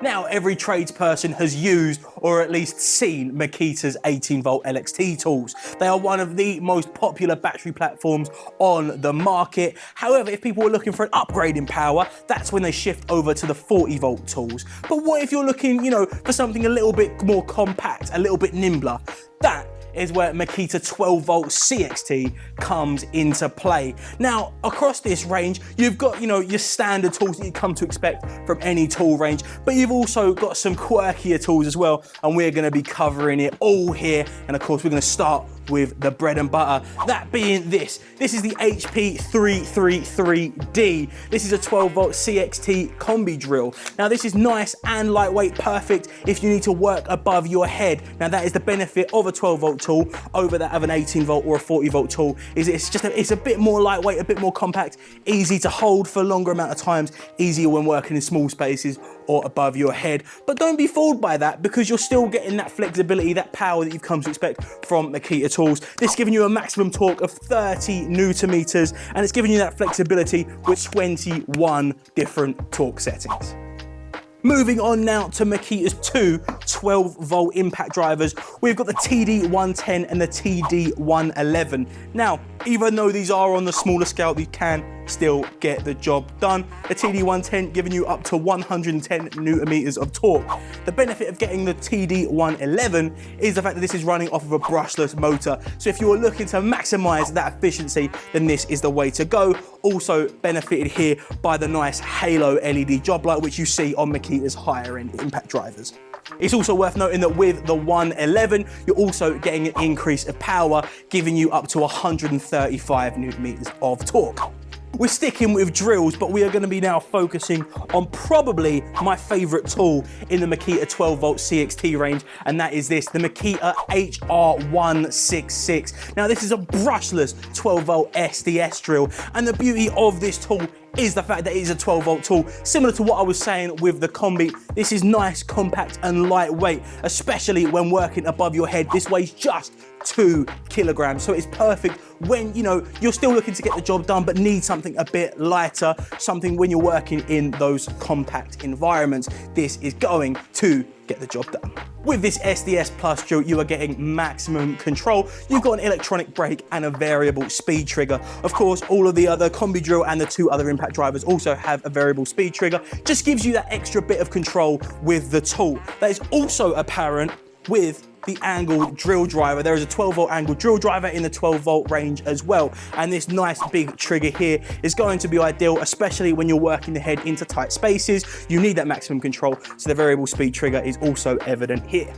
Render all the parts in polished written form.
Now, every tradesperson has used or at least seen Makita's 18V LXT tools. They are one of the most popular battery platforms on the market. However, if people are looking for an upgrade in power, that's when they shift over to the 40V tools. But what if you're looking, for something a little bit more compact, a little bit nimbler? That is where Makita 12V CXT comes into play. Now, across this range, you've got, your standard tools that you come to expect from any tool range, but you've also got some quirkier tools as well, and we're gonna be covering it all here. And of course, we're gonna start with the bread and butter, that being this. This is the HP 333D. This is a 12V CXT Combi drill. Now, this is nice and lightweight, perfect if you need to work above your head. Now, that is the benefit of a 12V tool over that of an 18V or a 40V tool, is it's a bit more lightweight, a bit more compact, easy to hold for a longer amount of times, easier when working in small spaces or above your head. But don't be fooled by that, because you're still getting that flexibility, that power that you've come to expect from Makita tools. This is giving you a maximum torque of 30 Newton meters, and it's giving you that flexibility with 21 different torque settings. Moving on now to Makita's two 12V impact drivers. We've got the TD110 and the TD111. Now, even though these are on the smaller scale, they can still get the job done. The TD110 giving you up to 110 Newton meters of torque. The benefit of getting the TD111 is the fact that this is running off of a brushless motor. So if you're looking to maximize that efficiency, then this is the way to go. Also benefited here by the nice halo LED job light, which you see on Makita's higher end impact drivers. It's also worth noting that with the 111, you're also getting an increase of power, giving you up to 135 Newton meters of torque. We're sticking with drills, but we are going to be now focusing on probably my favorite tool in the Makita 12V CXT range, and that is this, the Makita HR166. Now, this is a brushless 12V SDS drill, and the beauty of this tool is the fact that it is a 12V tool. Similar to what I was saying with the Combi, this is nice, compact and lightweight, especially when working above your head. This weighs just 2 kilograms, so it's perfect when you're still looking to get the job done but need something a bit lighter, something when you're working in those compact environments. This is going to get the job done. With this SDS Plus drill, you are getting maximum control. You've got an electronic brake and a variable speed trigger. Of course, all of the other Combi drill and the two other impact drivers also have a variable speed trigger. Just gives you that extra bit of control with the tool. That is also apparent with the angled drill driver. There is a 12V angled drill driver in the 12V range as well. And this nice big trigger here is going to be ideal, especially when you're working the head into tight spaces. You need that maximum control, so the variable speed trigger is also evident here.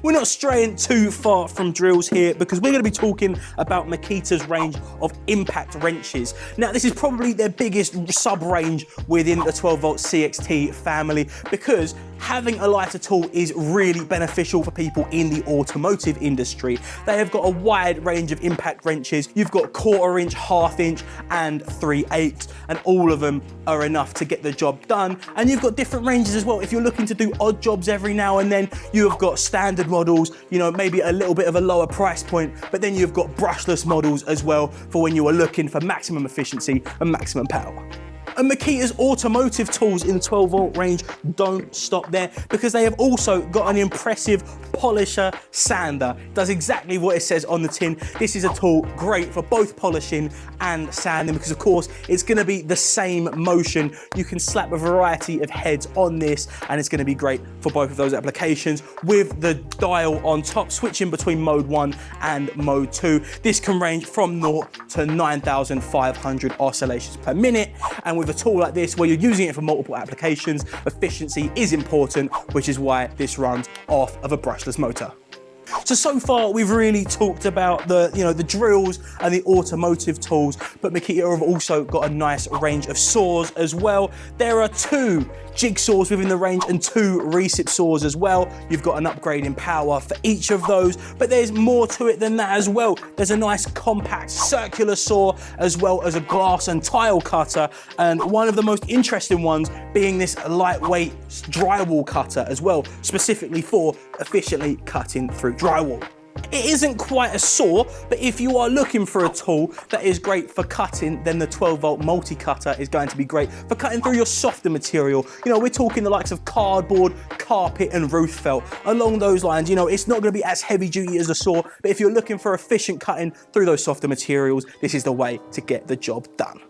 We're not straying too far from drills here, because we're going to be talking about Makita's range of impact wrenches. Now, this is probably their biggest sub-range within the 12V CXT family, because having a lighter tool is really beneficial for people in the automotive industry. They have got a wide range of impact wrenches. You've got 1/4 inch, 1/2 inch, and 3/8, and all of them are enough to get the job done. And you've got different ranges as well. If you're looking to do odd jobs every now and then, you have got standard models, maybe a little bit of a lower price point, but then you've got brushless models as well for when you are looking for maximum efficiency and maximum power. And Makita's automotive tools in the 12V range don't stop there, because they have also got an impressive polisher sander. It does exactly what it says on the tin. This is a tool great for both polishing and sanding, because of course it's going to be the same motion. You can slap a variety of heads on this, and it's going to be great for both of those applications. With the dial on top, switching between mode 1 and mode 2, this can range from 0 to 9,500 oscillations per minute. And with a tool like this, where you're using it for multiple applications, efficiency is important, which is why this runs off of a brushless motor. So far we've really talked about the drills and the automotive tools, but Makita have also got a nice range of saws as well. There are 2 jigsaws within the range and 2 recip saws as well. You've got an upgrade in power for each of those, but there's more to it than that as well. There's a nice compact circular saw, as well as a glass and tile cutter, and one of the most interesting ones being this lightweight drywall cutter as well, specifically for efficiently cutting through drywall. It isn't quite a saw, but if you are looking for a tool that is great for cutting, then the 12-volt multi-cutter is going to be great for cutting through your softer material. You know, we're talking the likes of cardboard, carpet, and roof felt. Along those lines, you know, it's not going to be as heavy duty as a saw, but if you're looking for efficient cutting through those softer materials, this is the way to get the job done.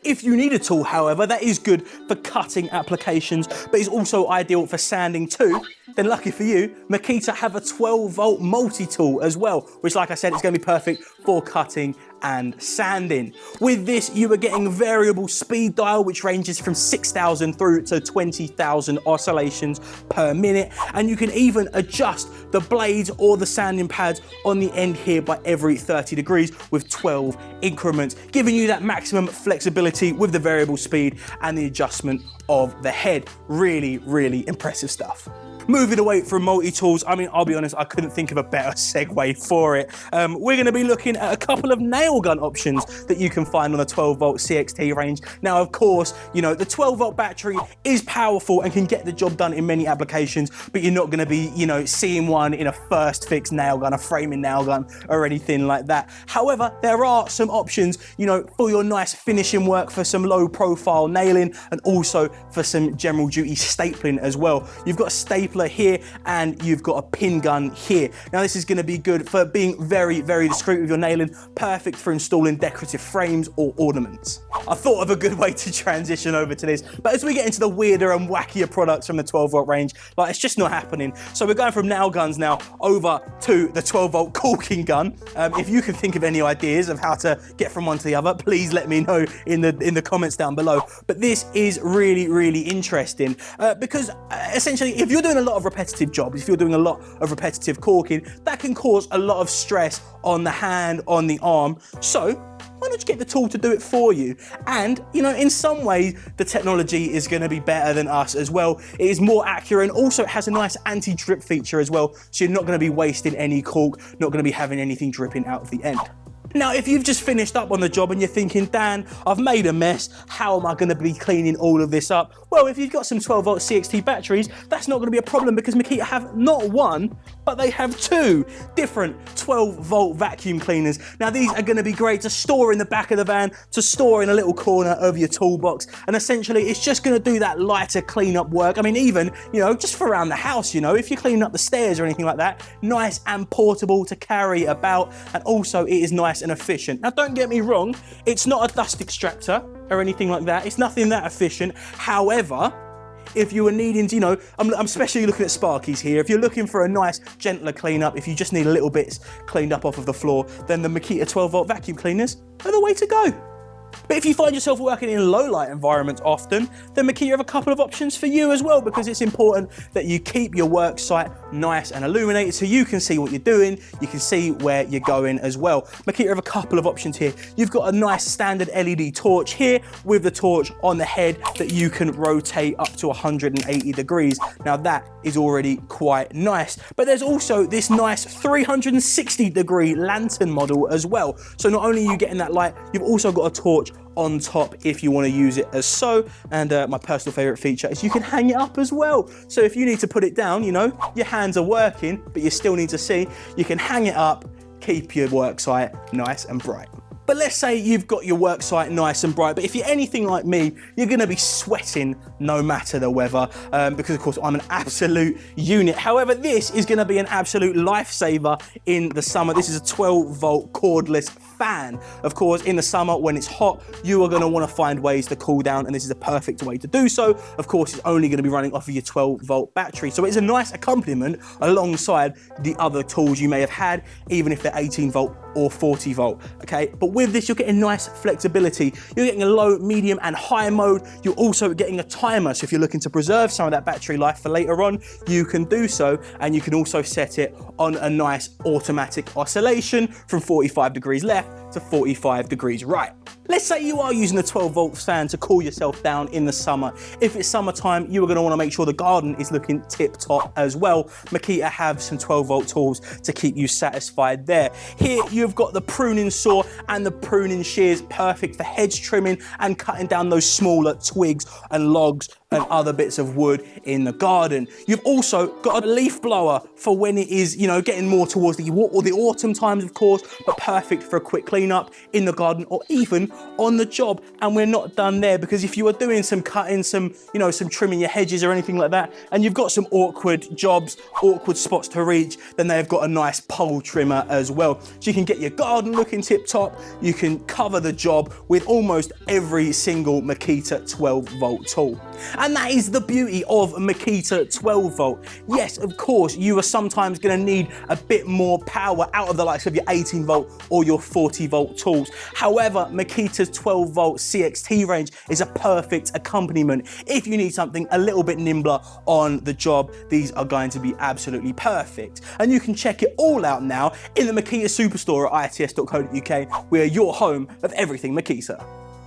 If you need a tool, however, that is good for cutting applications, but is also ideal for sanding too, then lucky for you, Makita have a 12-volt multi-tool as well, which, like I said, is going to be perfect for cutting and sanding. With this, you are getting variable speed dial, which ranges from 6,000 through to 20,000 oscillations per minute. And you can even adjust the blades or the sanding pads on the end here by every 30 degrees with 12 increments, giving you that maximum flexibility with the variable speed and the adjustment of the head. Really, really impressive stuff. Moving away from multi-tools, I mean, I'll be honest, I couldn't think of a better segue for it. We're going to be looking at a couple of nail gun options that you can find on a 12-volt CXT range. Now, of course, you know, the 12-volt battery is powerful and can get the job done in many applications, but you're not going to be, you know, seeing one in a first fix nail gun, a framing nail gun, or anything like that. However, there are some options, you know, for your nice finishing work, for some low-profile nailing, and also for some general duty stapling as well. You've got a stapler here and you've got a pin gun here. Now this is going to be good for being very, very discreet with your nailing, perfect for installing decorative frames or ornaments. I thought of a good way to transition over to this, but as we get into the weirder and wackier products from the 12-volt range, like, it's just not happening. So we're going from nail guns now over to the 12-volt caulking gun. If you can think of any ideas of how to get from one to the other, please let me know in the comments down below. But this is really, really interesting because essentially, if you're doing a lot of repetitive jobs, if you're doing a lot of repetitive caulking, that can cause a lot of stress on the hand, on the arm. So why not you get the tool to do it for you? And, you know, in some ways, the technology is going to be better than us as well. It is more accurate, and also it has a nice anti-drip feature as well. So you're not going to be wasting any caulk, not going to be having anything dripping out of the end. Now, if you've just finished up on the job and you're thinking, Dan, I've made a mess, how am I going to be cleaning all of this up? Well, if you've got some 12-volt CXT batteries, that's not going to be a problem, because Makita have not one, but they have two different 12-volt vacuum cleaners. Now, these are going to be great to store in the back of the van, to store in a little corner of your toolbox, and essentially it's just going to do that lighter cleanup work. I mean, even, you know, just for around the house, you know, if you're cleaning up the stairs or anything like that, nice and portable to carry about, and also it is nice and efficient. Now, don't get me wrong, it's not a dust extractor or anything like that. It's nothing that efficient. However, if you were needing to, you know, I'm especially looking at Sparkies here. If you're looking for a nice, gentler cleanup, if you just need a little bits cleaned up off of the floor, then the Makita 12-volt vacuum cleaners are the way to go. But if you find yourself working in low light environments often, then Makita have a couple of options for you as well, because it's important that you keep your work site nice and illuminated so you can see what you're doing, you can see where you're going as well. Makita have a couple of options here. You've got a nice standard LED torch here with the torch on the head that you can rotate up to 180 degrees. Now that is already quite nice, but there's also this nice 360 degree lantern model as well. So not only are you getting that light, you've also got a torch on top if you want to use it as so. And my personal favorite feature is you can hang it up as well. So if you need to put it down, you know, your hands are working, but you still need to see, you can hang it up, keep your work site nice and bright. But let's say you've got your work site nice and bright, but if you're anything like me, you're going to be sweating no matter the weather, because of course I'm an absolute unit. However, this is going to be an absolute lifesaver in the summer. This is a 12-volt cordless fan. Of course, in the summer when it's hot, you are going to want to find ways to cool down, and this is a perfect way to do so. Of course, it's only going to be running off of your 12-volt battery, so it's a nice accompaniment alongside the other tools you may have had, even if they're 18-volt or 40-volt, okay? But with this, you're getting nice flexibility. You're getting a low, medium, and high mode. You're also getting a timer, so if you're looking to preserve some of that battery life for later on, you can do so, and you can also set it on a nice automatic oscillation from 45 degrees left to 45 degrees right. Let's say you are using a 12-volt fan to cool yourself down in the summer. If it's summertime, you are going to want to make sure the garden is looking tip-top as well. Makita have some 12-volt tools to keep you satisfied there. Here, you've got the pruning saw and the pruning shears, perfect for hedge trimming and cutting down those smaller twigs and logs and other bits of wood in the garden. You've also got a leaf blower for when it is, you know, getting more towards the autumn times, of course, but perfect for a quick cleanup in the garden or even on the job. And we're not done there, because if you are doing some cutting, some, you know, some trimming your hedges or anything like that, and you've got some awkward jobs, awkward spots to reach, then they've got a nice pole trimmer as well. So you can get your garden looking tip top. You can cover the job with almost every single Makita 12V tool. And that is the beauty of Makita 12V. Yes, of course, you are sometimes going to need a bit more power out of the likes of your 18V or your 40V tools. However, Makita's 12V CXT range is a perfect accompaniment. If you need something a little bit nimbler on the job, these are going to be absolutely perfect. And you can check it all out now in the Makita Superstore at its.co.uk. We are your home of everything Makita.